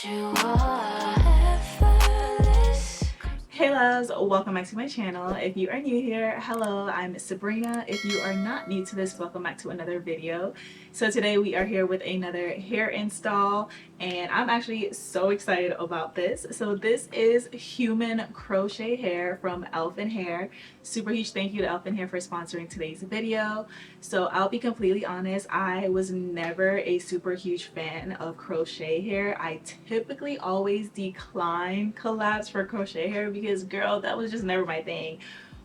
you are effortless. Hey loves, welcome back to my channel. If you are new here, hello, I'm Subrena. If you are not new to this, welcome back to another video. So today we are here with another hair install and I'm actually so excited about this. So this is human crochet hair from Elfin Hair. Super huge thank you to Elfin Hair for sponsoring today's video. So I'll be completely honest, I was never a super huge fan of crochet hair. I typically always decline collabs for crochet hair because girl, that was just never my thing.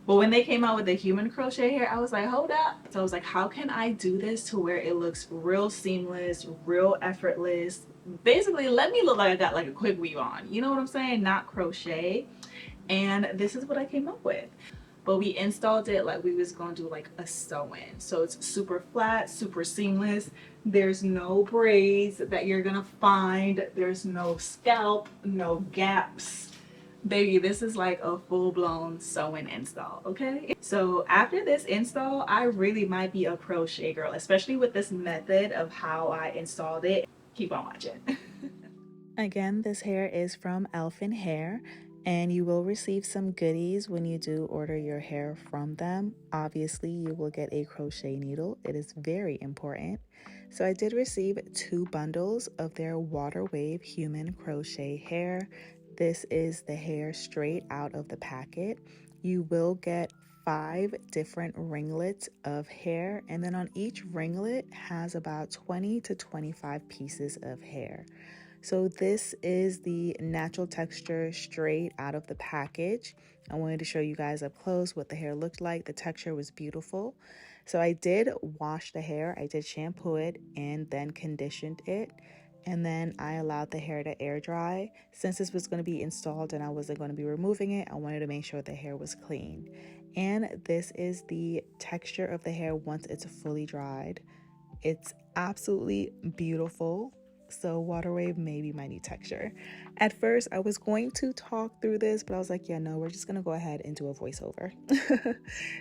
But when they came out with the human crochet hair, I was like, hold up. So I was like, how can I do this to where it looks real seamless, real effortless? Basically, let me look like I got like a quick weave on. You know what I'm saying? Not crochet. And this is what I came up with. But we installed it like we was gonna do like a sew-in. So it's super flat, super seamless. There's no braids that you're gonna find. There's no scalp, no gaps. Baby, this is like a full-blown sew-in install, okay? So after this install, I really might be a crochet girl, especially with this method of how I installed it. Keep on watching. Again, this hair is from Elfin Hair, and you will receive some goodies when you do order your hair from them. Obviously, you will get a crochet needle. It is very important. So I did receive 2 bundles of their water wave human crochet hair. This is the hair straight out of the packet. You will get 5 different ringlets of hair, and then on each ringlet has about 20 to 25 pieces of hair. So this is the natural texture straight out of the package. I wanted to show you guys up close what the hair looked like. The texture was beautiful. So I did wash the hair. I did shampoo it and then conditioned it. And then I allowed the hair to air dry. Since this was going to be installed and I wasn't going to be removing it, I wanted to make sure the hair was clean. And this is the texture of the hair once it's fully dried. It's absolutely beautiful. So water wave may be my new texture. At first I was going to talk through this, but I was like, yeah, no, we're just gonna go ahead and do a voiceover.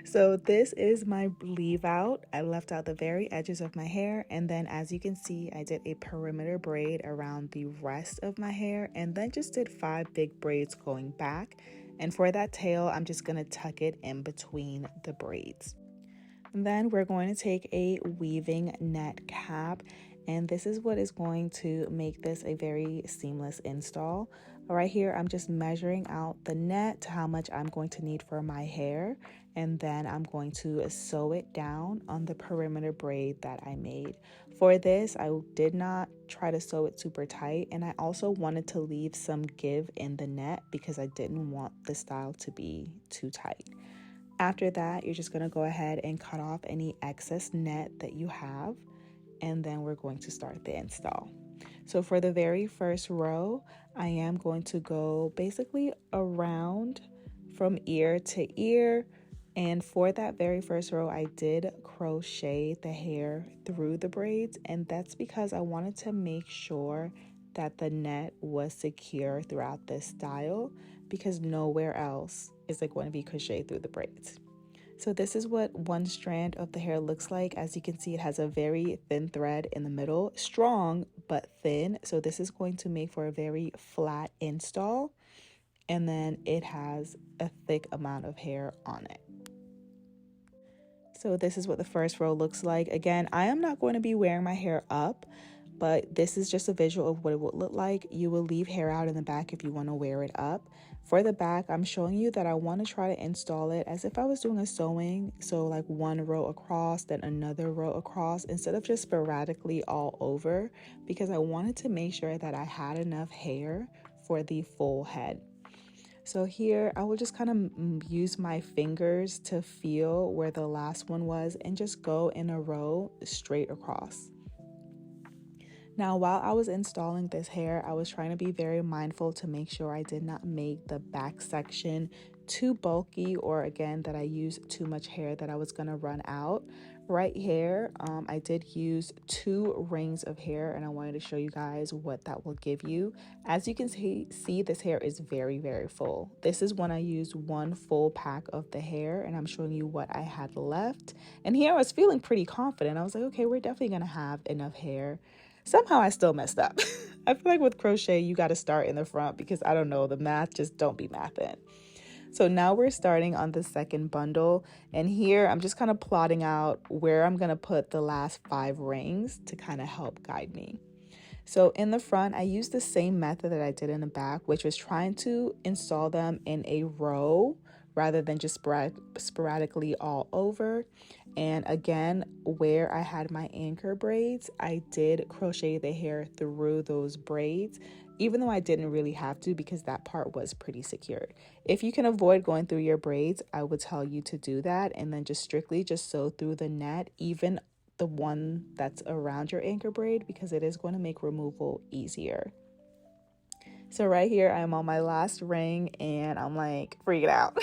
So this is my leave out. I left out the very edges of my hair, and then as you can see, I did a perimeter braid around the rest of my hair, and then just did 5 big braids going back. And for that tail, I'm just gonna tuck it in between the braids. And then we're going to take a weaving net cap, and this is what is going to make this a very seamless install. Right here, I'm just measuring out the net to how much I'm going to need for my hair, and then I'm going to sew it down on the perimeter braid that I made. For this, I did not try to sew it super tight, and I also wanted to leave some give in the net because I didn't want the style to be too tight. After that, you're just going to go ahead and cut off any excess net that you have, and then we're going to start the install. So for the very first row, I am going to go basically around from ear to ear, and for that very first row, I did crochet the hair through the braids, and that's because I wanted to make sure that the net was secure throughout this style, because nowhere else is it going to be crocheted through the braids. So this is what one strand of the hair looks like. As you can see, it has a very thin thread in the middle, strong but thin. So this is going to make for a very flat install. And then it has a thick amount of hair on it. So this is what the first row looks like. Again, I am not going to be wearing my hair up, but this is just a visual of what it would look like. You will leave hair out in the back if you want to wear it up. For the back, I'm showing you that I want to try to install it as if I was doing a sewing. So like one row across, then another row across, instead of just sporadically all over, because I wanted to make sure that I had enough hair for the full head. So here, I will just kind of use my fingers to feel where the last one was and just go in a row straight across. Now, while I was installing this hair, I was trying to be very mindful to make sure I did not make the back section too bulky, or again, that I used too much hair that I was going to run out. Right here, I did use 2 rings of hair, and I wanted to show you guys what that will give you. As you can see, this hair is very, very full. This is when I used 1 full pack of the hair, and I'm showing you what I had left. And here I was feeling pretty confident. I was like, okay, we're definitely going to have enough hair. Somehow I still messed up. I feel like with crochet, you got to start in the front because I don't know, the math just don't be mathing. So now we're starting on the second bundle, and here I'm just kind of plotting out where I'm going to put the last 5 rings to kind of help guide me. So in the front, I used the same method that I did in the back, which was trying to install them in a row rather than just sporadically all over. And again, where I had my anchor braids, I did crochet the hair through those braids, even though I didn't really have to because that part was pretty secured. If you can avoid going through your braids, I would tell you to do that, and then just strictly just sew through the net, even the one that's around your anchor braid, because it is going to make removal easier. So right here, I'm on my last ring and I'm like freaking out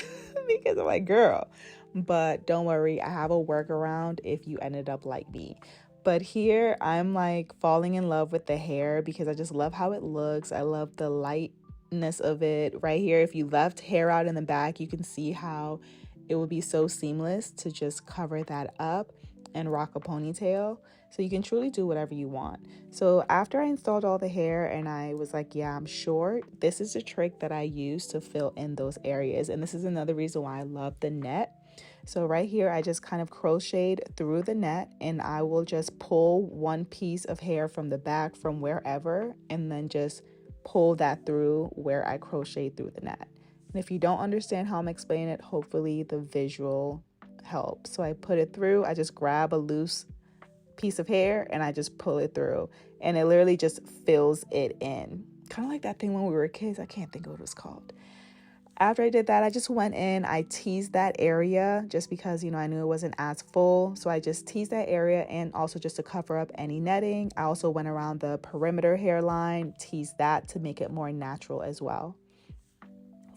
because I'm like, girl, but don't worry, I have a workaround if you ended up like me. But here I'm like falling in love with the hair because I just love how it looks. I love the lightness of it. Right here, if you left hair out in the back, you can see how it would be so seamless to just cover that up and rock a ponytail. So you can truly do whatever you want. So after I installed all the hair and I was like, yeah, I'm short, this is a trick that I use to fill in those areas. And this is another reason why I love the net. So right here, I just kind of crocheted through the net, and I will just pull one piece of hair from the back from wherever and then just pull that through where I crocheted through the net. And if you don't understand how I'm explaining it, hopefully the visual helps. So I put it through, I just grab a loose piece of hair and I just pull it through, and it literally just fills it in. Kind of like that thing when we were kids. I can't think of what it was called. After I did that, I just went in, I teased that area just because, you know, I knew it wasn't as full. So I just teased that area, and also just to cover up any netting. I also went around the perimeter hairline, teased that to make it more natural as well.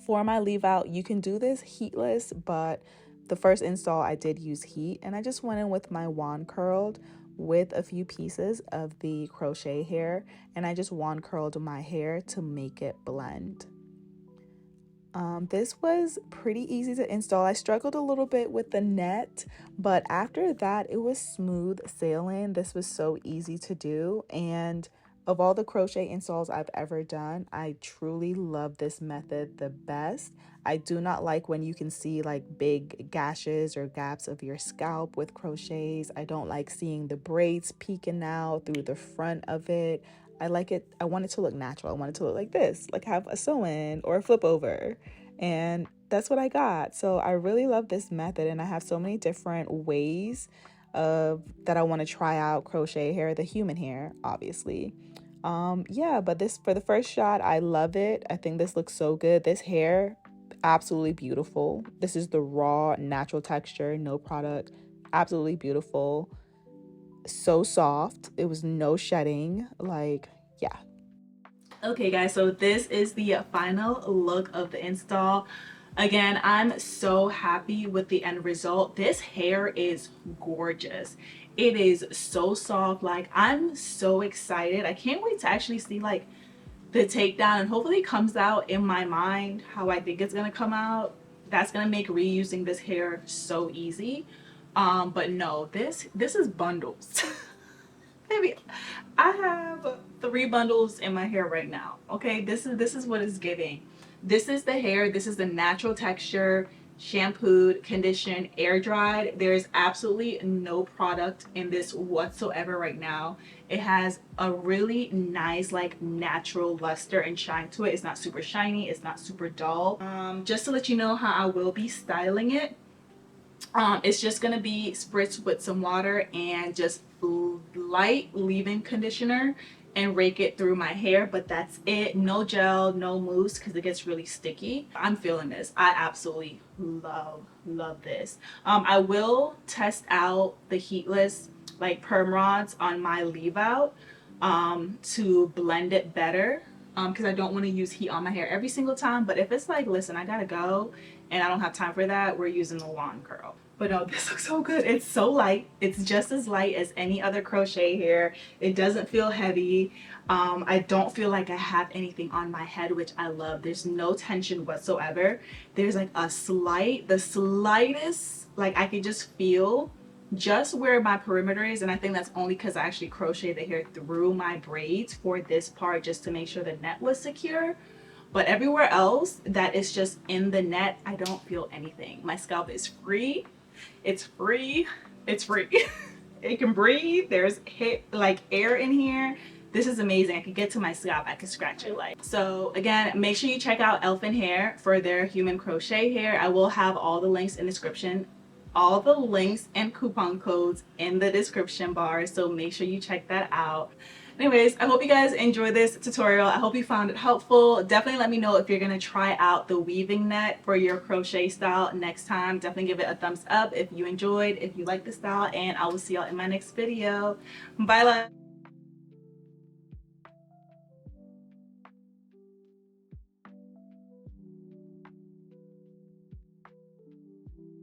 For my leave out, you can do this heatless, but the first install I did use heat, and I just went in with my wand curled with a few pieces of the crochet hair, and I just wand curled my hair to make it blend. This was pretty easy to install. I struggled a little bit with the net, but after that it was smooth sailing. This was so easy to do, and of all the crochet installs I've ever done, I truly love this method the best. I do not like when you can see like big gashes or gaps of your scalp with crochets. I don't like seeing the braids peeking out through the front of it. I like it, I want it to look natural. I want it to look like this, like have a sew-in or a flip over. And that's what I got. So I really love this method, and I have so many different ways of that I want to try out crochet hair, the human hair, obviously. Yeah, but this, for the first shot, I love it. I think this looks so good. This hair, absolutely beautiful. This is the raw natural texture, no product, absolutely beautiful. So soft. It was no shedding, like, yeah. Okay guys, so this is the final look of the install. Again, I'm so happy with the end result. This hair is gorgeous. It is so soft. Like, I'm so excited. I can't wait to actually see like the takedown, and hopefully it comes out in my mind how I think it's gonna come out. That's gonna make reusing this hair so easy. But no, this is bundles. Maybe I have 3 bundles in my hair right now. Okay, this is what it's giving. This is the hair. This is the natural texture, shampooed, conditioned, air dried. There's absolutely no product in this whatsoever right now. It has a really nice like natural luster and shine to it. It's not super shiny. It's not super dull. Just to let you know how I will be styling it. It's just gonna be spritzed with some water and just light leave-in conditioner and rake it through my hair, but that's it. No gel, no mousse, because it gets really sticky. I'm feeling this. I absolutely love this. I will test out the heatless like perm rods on my leave out to blend it better, because I don't want to use heat on my hair every single time. But if it's like, listen, I gotta go and I don't have time for that, we're using the wand curl. But no, this looks so good. It's so light. It's just as light as any other crochet hair. It doesn't feel heavy. I don't feel like I have anything on my head, which I love. There's no tension whatsoever. There's like the slightest, like I can just feel just where my perimeter is, and I think that's only because I actually crocheted the hair through my braids for this part just to make sure the net was secure. But everywhere else that is just in the net, I don't feel anything. My scalp is free. It's free. It's free. It can breathe. There's like air in here. This is amazing. I could get to my scalp. I could scratch it like. So again, make sure you check out Elfin Hair for their human crochet hair. I will have all the links in the description, all the links and coupon codes in the description bar, so make sure you check that out. Anyways, I hope you guys enjoyed this tutorial. I hope you found it helpful. Definitely let me know if you're gonna try out the weaving net for your crochet style next time. Definitely give it a thumbs up if you enjoyed, if you like the style, and I will see y'all in my next video. Bye, love.